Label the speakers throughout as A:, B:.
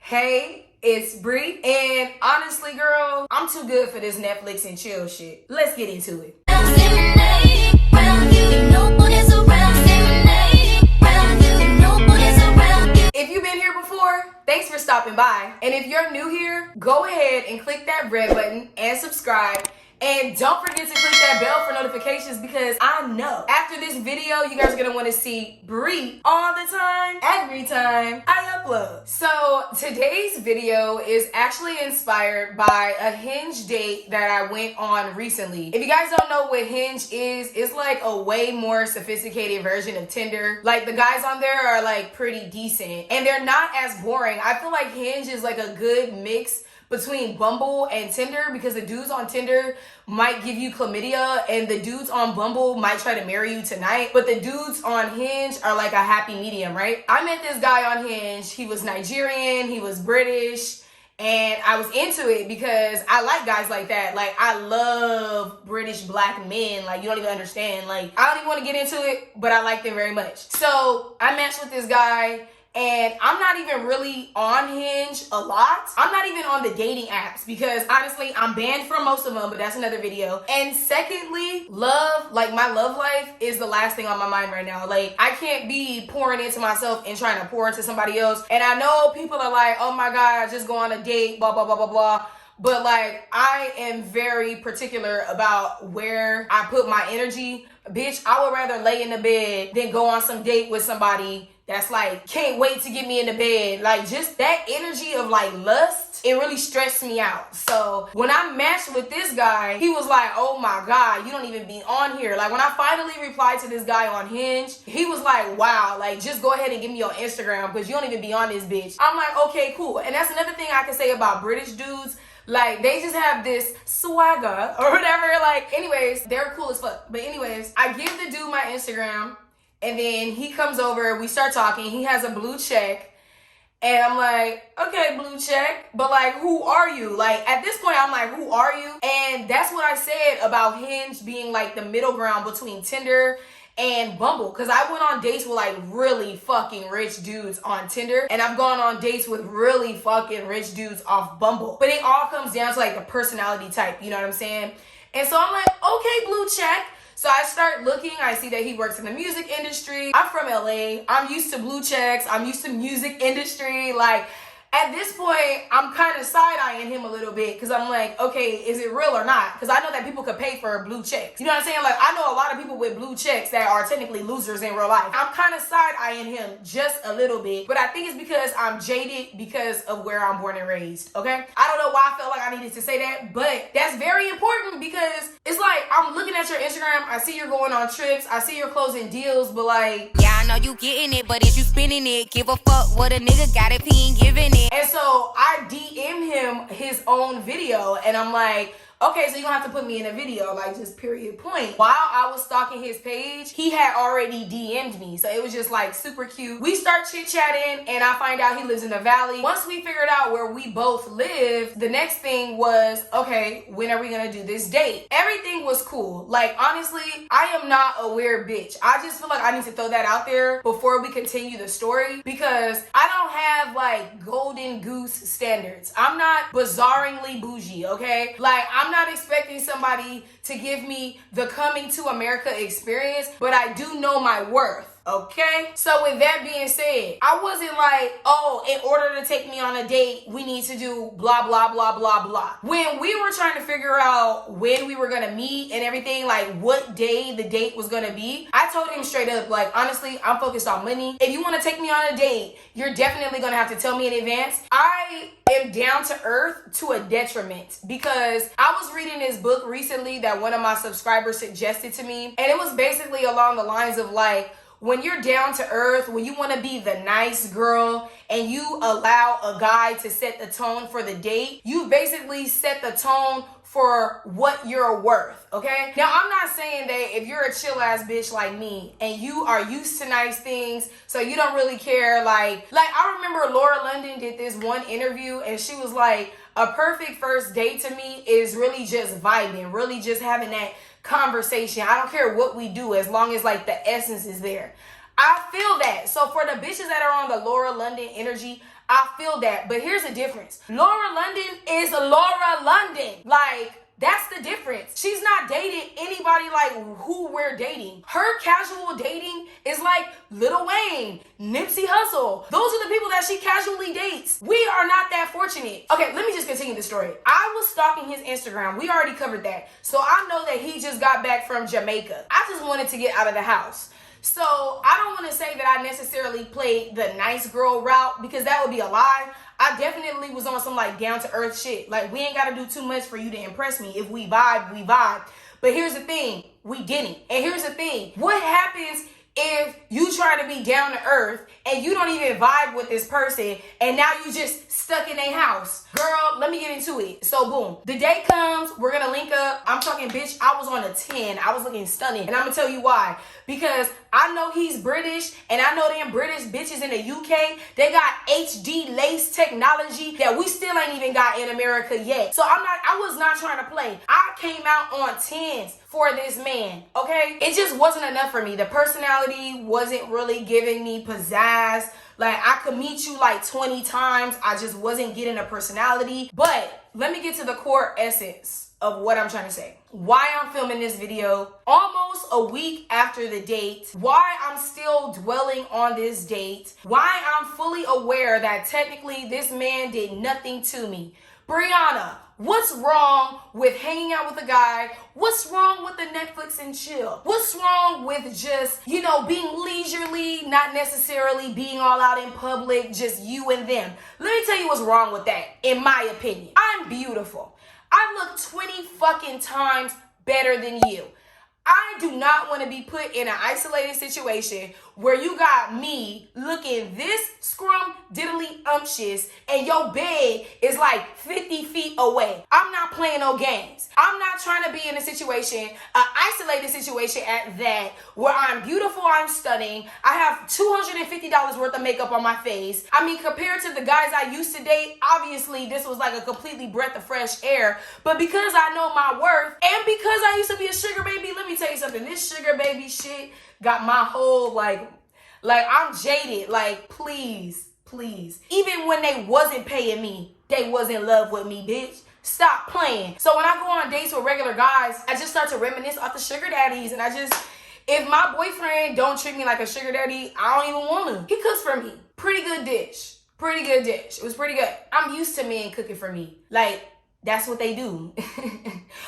A: Hey, it's Bri, and honestly, girl, I'm too good for this Netflix and chill shit. Let's get into it. If you've been here before, thanks for stopping by. And if you're new here, go ahead and click that red button and subscribe. And don't forget to click that bell for notifications because I know after this video, you guys are gonna wanna see Bri all the time, every time I upload. So today's video is actually inspired by a Hinge date that I went on recently. If you guys don't know what Hinge is, it's like a way more sophisticated version of Tinder. Like the guys on there are like pretty decent and they're not as boring. I feel like Hinge is like a good mix between Bumble and Tinder because the dudes on Tinder might give you chlamydia and the dudes on Bumble might try to marry you tonight, but the dudes on Hinge are like a happy medium, right? I met this guy on Hinge. He was Nigerian, he was British, and I was into it because I like guys like that. Like, I love British black men. Like, you don't even understand. Like, I don't even want to get into it, but I like them very much. So I matched with this guy. And I'm not even really on Hinge a lot. I'm not even on the dating apps because honestly, I'm banned from most of them, but that's another video. And secondly, love, like my love life is the last thing on my mind right now. Like I can't be pouring into myself and trying to pour into somebody else. And I know people are like, oh my God, just go on a date, blah, blah, blah, blah, blah. But like, I am very particular about where I put my energy. Bitch, I would rather lay in the bed than go on some date with somebody that's like, can't wait to get me in the bed. Like just that energy of like lust, it really stressed me out. So when I matched with this guy, he was like, oh my God, you don't even be on here. Like when I finally replied to this guy on Hinge, he was like, wow, like just go ahead and give me your Instagram because you don't even be on this bitch. I'm like, okay, cool. And that's another thing I can say about British dudes. Like, they just have this swagger or whatever. Like, anyways, they're cool as fuck. But anyways, I give the dude my Instagram. And then he comes over. We start talking. He has a blue check. And I'm like, okay, blue check. But, like, who are you? Like, at this point, I'm like, who are you? And that's what I said about Hinge being, like, the middle ground between Tinder and Bumble, because I went on dates with like really fucking rich dudes on Tinder, and I've gone on dates with really fucking rich dudes off Bumble. But it all comes down to like the personality type, you know what I'm saying? And so I'm like, okay, blue check. So I start looking, I see that he works in the music industry. I'm from LA, I'm used to blue checks, I'm used to music industry. Like, at this point, I'm kind of side-eyeing him a little bit because I'm like, okay, is it real or not? Because I know that people could pay for blue checks. You know what I'm saying? Like, I know a lot of people with blue checks that are technically losers in real life. I'm kind of side-eyeing him just a little bit, but I think it's because I'm jaded because of where I'm born and raised, okay? I don't know why I felt like I needed to say that, but that's very important because it's like, I'm looking at your Instagram, I see you're going on trips, I see you're closing deals, but like...
B: Yeah, I know you getting it, but is you spending it? Give a fuck what a nigga got if he ain't giving it.
A: And so I DM him his own video and I'm like, okay, so you don't have to put me in a video, like just period point. While I was stalking his page, he had already DM'd me. So it was just like super cute. We start chit-chatting and I find out he lives in the valley. Once we figured out where we both live, the next thing was, okay, when are we gonna do this date? Everything was cool. Like honestly, I am not a weird bitch. I just feel like I need to throw that out there before we continue the story because I don't have like golden goose standards. I'm not bizarrely bougie, okay? Like I'm not expecting somebody to give me the coming to America experience, but I do know my worth. Okay? So with that being said, I wasn't like, oh, in order to take me on a date, we need to do blah, blah, blah, blah, blah. When we were trying to figure out when we were gonna meet and everything, like what day the date was gonna be, I told him straight up, like, honestly, I'm focused on money. If you wanna take me on a date, you're definitely gonna have to tell me in advance. I am down to earth to a detriment because I was reading this book recently that one of my subscribers suggested to me, and it was basically along the lines of like, when you're down to earth, when you want to be the nice girl and you allow a guy to set the tone for the date, you basically set the tone for what you're worth, okay? Now, I'm not saying that if you're a chill ass bitch like me and you are used to nice things, so you don't really care, like I remember Laura London did this one interview and she was like, a perfect first date to me is really just vibing, really just having that conversation. I don't care what we do as long as like the essence is there. I feel that. So for the bitches that are on the Laura London energy, I feel that. But here's the difference. Laura London is Laura London. Like, that's the difference. She's not dating anybody like who we're dating. Her casual dating is like Lil Wayne, Nipsey Hussle. Those are the people that she casually dates. We are not that fortunate. Okay, let me just continue the story. I was stalking his Instagram. We already covered that. So I know that he just got back from Jamaica. I just wanted to get out of the house. So I don't want to say that I necessarily played the nice girl route because that would be a lie. I definitely was on some like down to earth shit. Like, we ain't got to do too much for you to impress me. If we vibe, we vibe. But here's the thing, we didn't. And here's the thing, what happens if you try to be down to earth and you don't even vibe with this person and now you just stuck in their house? Girl, let me get into it. So boom, the day comes, we're gonna link up. I'm talking, bitch, I was on a 10. I was looking stunning. And I'm gonna tell you why. Because I know he's British and I know them British bitches in the UK, they got HD lace technology that we still ain't even got in America yet. So I was not trying to play. I came out on 10s for this man, okay? It just wasn't enough for me. The personality wasn't really giving me pizzazz. Like, I could meet you like 20 times. I just wasn't getting a personality. But let me get to the core essence of what I'm trying to say. Why I'm filming this video almost a week after the date. Why I'm still dwelling on this date. Why I'm fully aware that technically this man did nothing to me. Brianna, what's wrong with hanging out with a guy? What's wrong with the Netflix and chill? What's wrong with just, being leisurely, not necessarily being all out in public, just you and them? Let me tell you what's wrong with that, in my opinion. I'm beautiful. I look 20 fucking times better than you. I do not want to be put in an isolated situation where you got me looking this scrum diddly umptious and your bed is like 50 feet away. I'm not playing no games. I'm not trying to be in a situation, an isolated situation at that, where I'm beautiful, I'm stunning, I have $250 worth of makeup on my face. I mean, compared to the guys I used to date, obviously this was like a completely breath of fresh air. But because I know my worth and because I used to be a sugar baby, let me tell you something. This sugar baby shit got my whole like I'm jaded. Like, please. Even when they wasn't paying me, they was in love with me, bitch. Stop playing. So when I go on dates with regular guys, I just start to reminisce off the sugar daddies. And if my boyfriend don't treat me like a sugar daddy, I don't even want him. He cooks for me. Pretty good dish. It was pretty good. I'm used to men cooking for me. Like, that's what they do.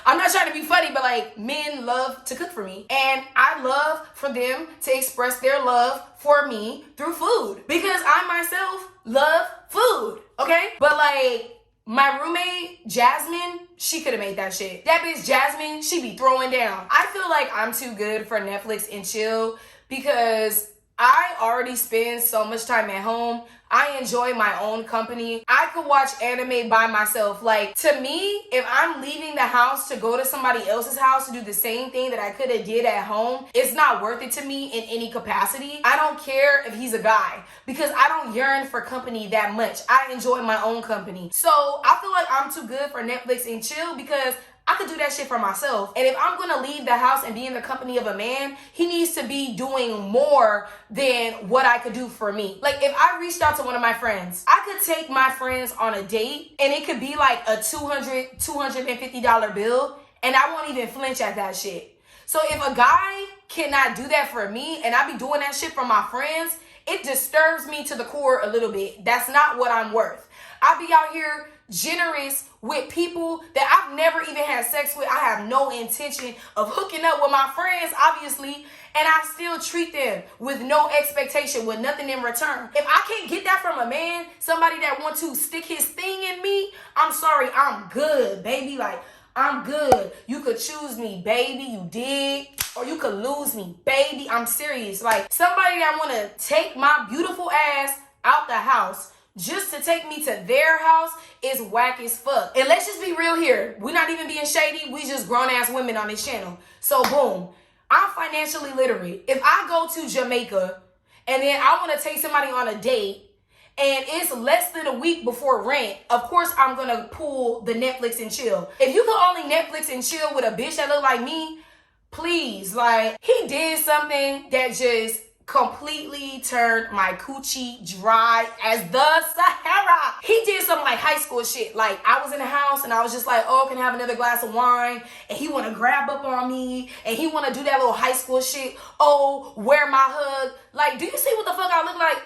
A: I'm not trying to be funny, but like, men love to cook for me. And I love for them to express their love for me through food. Because I myself love food, okay? But like, my roommate, Jasmine, she could have made that shit. That bitch, Jasmine, she be throwing down. I feel like I'm too good for Netflix and chill because I already spend so much time at home. I enjoy my own company. I could watch anime by myself. Like, to me, if I'm leaving the house to go to somebody else's house to do the same thing that I could have did at home, it's not worth it to me in any capacity. I don't care if he's a guy because I don't yearn for company that much. I enjoy my own company. So I feel like I'm too good for Netflix and chill because I could do that shit for myself. And if I'm gonna leave the house and be in the company of a man, he needs to be doing more than what I could do for me. Like, if I reached out to one of my friends, I could take my friends on a date and it could be like a $250 bill and I won't even flinch at that shit. So if a guy cannot do that for me and I be doing that shit for my friends, it disturbs me to the core a little bit. That's not what I'm worth. I be out here generous with people that I've never even had sex with. I have no intention of hooking up with my friends, obviously, and I still treat them with no expectation, with nothing in return. If I can't get that from a man, somebody that wants to stick his thing in me, I'm sorry, I'm good, baby. Like, I'm good. You could choose me, baby, you dig? Or you could lose me, baby. I'm serious. Like, somebody that want to take my beautiful ass out the house just to take me to their house is whack as fuck. And let's just be real here. We're not even being shady. We just grown ass women on this channel. So boom, I'm financially literate. If I go to Jamaica and then I want to take somebody on a date and it's less than a week before rent, of course I'm gonna pull the Netflix and chill. If you could only Netflix and chill with a bitch that look like me, please, like, he did something that just completely turned my coochie dry as the Sahara. He did some like high school shit. Like I was in the house and I was just like, oh, can I have another glass of wine? And he want to grab up on me and he want to do that little high school shit. Oh, where my hug? Like, do you see what the fuck I look like?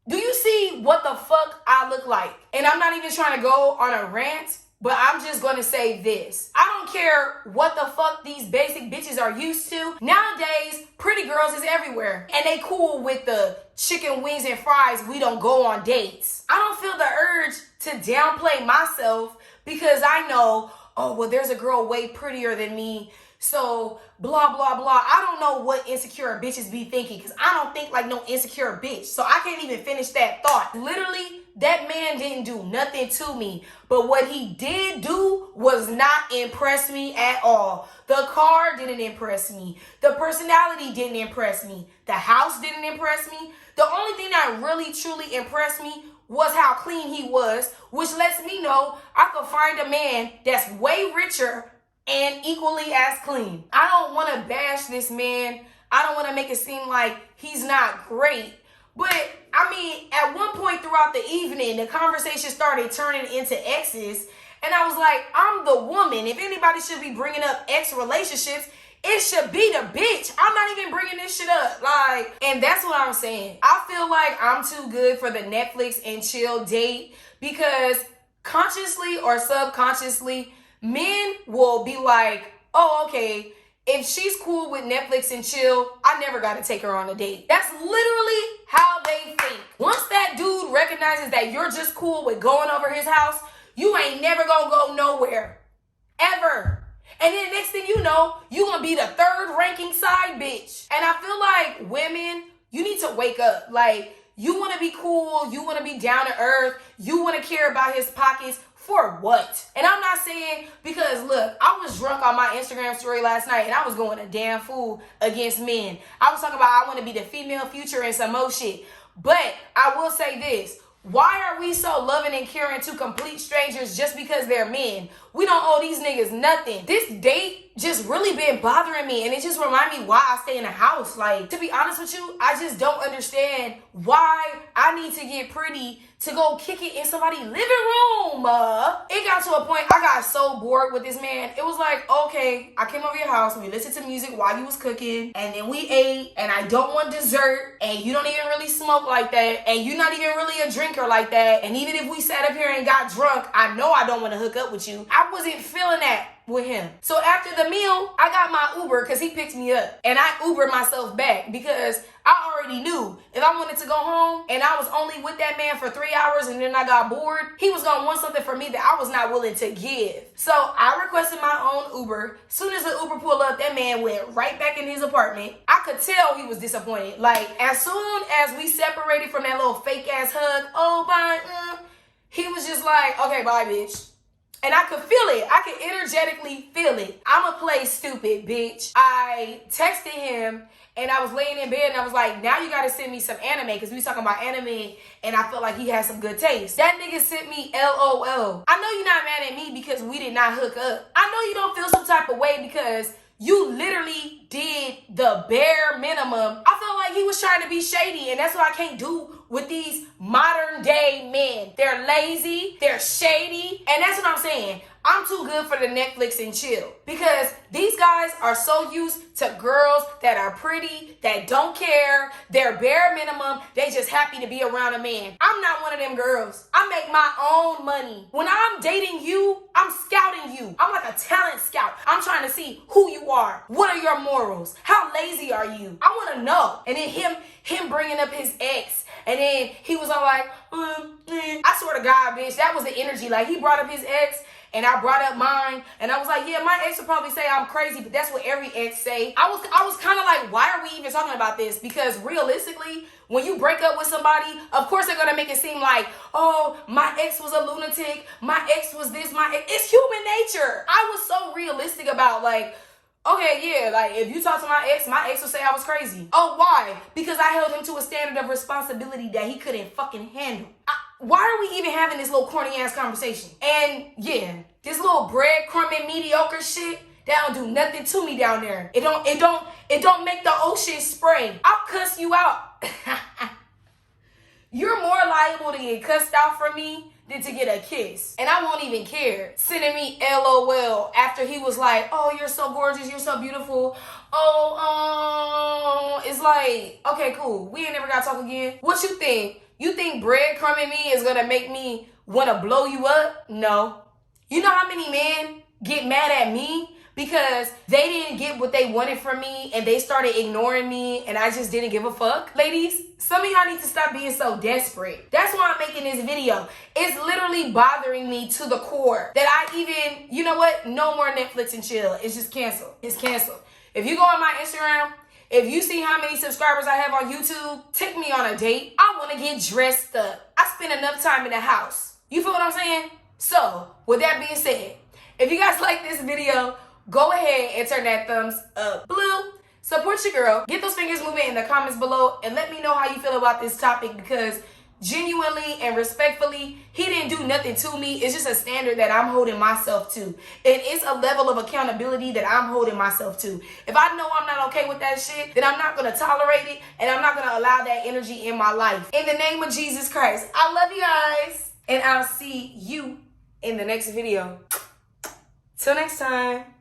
A: Do you see what the fuck I look like? And I'm not even trying to go on a rant, but I'm just gonna say this. I don't care what the fuck these basic bitches are used to. Nowadays, pretty girls is everywhere. And they cool with the chicken wings and fries. We don't go on dates. I don't feel the urge to downplay myself because I know, oh, well, there's a girl way prettier than me. So blah, blah, blah. I don't know what insecure bitches be thinking because I don't think like no insecure bitch. So I can't even finish that thought. Literally, that man didn't do nothing to me. But what he did do was not impress me at all. The car didn't impress me. The personality didn't impress me. The house didn't impress me. The only thing that really truly impressed me was how clean he was, which lets me know I could find a man that's way richer and equally as clean. I don't want to bash this man. I don't want to make it seem like he's not great. But I mean, at one point throughout the evening, the conversation started turning into exes. And I was like, I'm the woman. If anybody should be bringing up ex relationships, it should be the bitch. I'm not even bringing this shit up. Like, and that's what I'm saying. I feel like I'm too good for the Netflix and chill date because consciously or subconsciously, men will be like, oh, okay, if she's cool with Netflix and chill, I never got to take her on a date. That's literally how they think. Once that dude recognizes that you're just cool with going over his house, you ain't never gonna go nowhere. Ever. And then next thing you know, you gonna be the third ranking side bitch. And I feel like women, you need to wake up. Like, you want to be cool, you want to be down to earth, you want to care about his pockets. For what? And I'm not saying because look, I was drunk on my Instagram story last night and I was going a damn fool against men. I was talking about I want to be the female future and some more shit. But I will say this. Why are we so loving and caring to complete strangers just because they're men? We don't owe these niggas nothing. This date just really been bothering me and it just remind me why I stay in the house. Like, to be honest with you, I just don't understand why I need to get pretty to go kick it in somebody's living room. It got to a point I got so bored with this man. It was like, okay, I came over your house and we listened to music while you was cooking and then we ate and I don't want dessert and you don't even really smoke like that and you're not even really a drinker like that. And even if we sat up here and got drunk, I know I don't want to hook up with you. I wasn't feeling that with him. So after the meal, I got my Uber because he picked me up and I Ubered myself back because I already knew if I wanted to go home and I was only with that man for 3 hours and then I got bored, he was gonna want something from me that I was not willing to give. So I requested my own Uber. As soon as the Uber pulled up, that man went right back in his apartment. I could tell he was disappointed. Like, as soon as we separated from that little fake ass hug, oh bye, he was just like, okay, bye bitch. And I could feel it. I could energetically feel it. I'ma play stupid, bitch. I texted him and I was laying in bed and I was like, now you gotta send me some anime because we was talking about anime and I felt like he had some good taste. That nigga sent me LOL. I know you're not mad at me because we did not hook up. I know you don't feel some type of way because you literally did the bare minimum. I felt like he was trying to be shady and that's what I can't do with these modern day men. They're lazy, they're shady, and that's what I'm saying. I'm too good for the Netflix and chill because these guys are so used to girls that are pretty, that don't care, they're bare minimum, they just happy to be around a man. I'm not one of them girls. I make my own money. When I'm dating you, I'm scouting you. I'm like a talent scout. I'm trying to see who you are. What are your morals? How lazy are you? I want to know. And then him bringing up his ex. And then he was all like, I swear to God, bitch, that was the energy. Like, he brought up his ex and I brought up mine. And I was like, yeah, my ex would probably say I'm crazy, but that's what every ex say. I was kind of like, why are we even talking about this? Because realistically, when you break up with somebody, of course they're going to make it seem like, oh, my ex was a lunatic. My ex was this, my ex. It's human nature. I was so realistic about like, okay, yeah, like if you talk to my ex will say I was crazy. Oh, why? Because I held him to a standard of responsibility that he couldn't fucking handle. Why are we even having this little corny ass conversation? And yeah, this little breadcrumbing mediocre shit, They don't do nothing to me down there. It don't make the ocean spray. I'll cuss you out. You're more liable to get cussed out from me than to get a kiss. And I won't even care. Sending me LOL after he was like, oh, you're so gorgeous, you're so beautiful. Oh, it's like, okay, cool. We ain't never gotta talk again. What you think? You think breadcrumbing me is gonna make me wanna blow you up? No. You know how many men get mad at me because they didn't get what they wanted from me and they started ignoring me and I just didn't give a fuck? Ladies, some of y'all need to stop being so desperate. That's why I'm making this video. It's literally bothering me to the core that I even, you know what? No more Netflix and chill. It's just canceled. It's canceled. If you go on my Instagram, if you see how many subscribers I have on YouTube, take me on a date. I want to get dressed up. I spend enough time in the house. You feel what I'm saying? So, with that being said, if you guys like this video, go ahead and turn that thumbs up blue. Support your girl. Get those fingers moving in the comments below and let me know how you feel about this topic because genuinely and respectfully, he didn't do nothing to me. It's just a standard that I'm holding myself to. And it's a level of accountability that I'm holding myself to. If I know I'm not okay with that shit, then I'm not going to tolerate it and I'm not going to allow that energy in my life. In the name of Jesus Christ, I love you guys. And I'll see you in the next video. Till next time.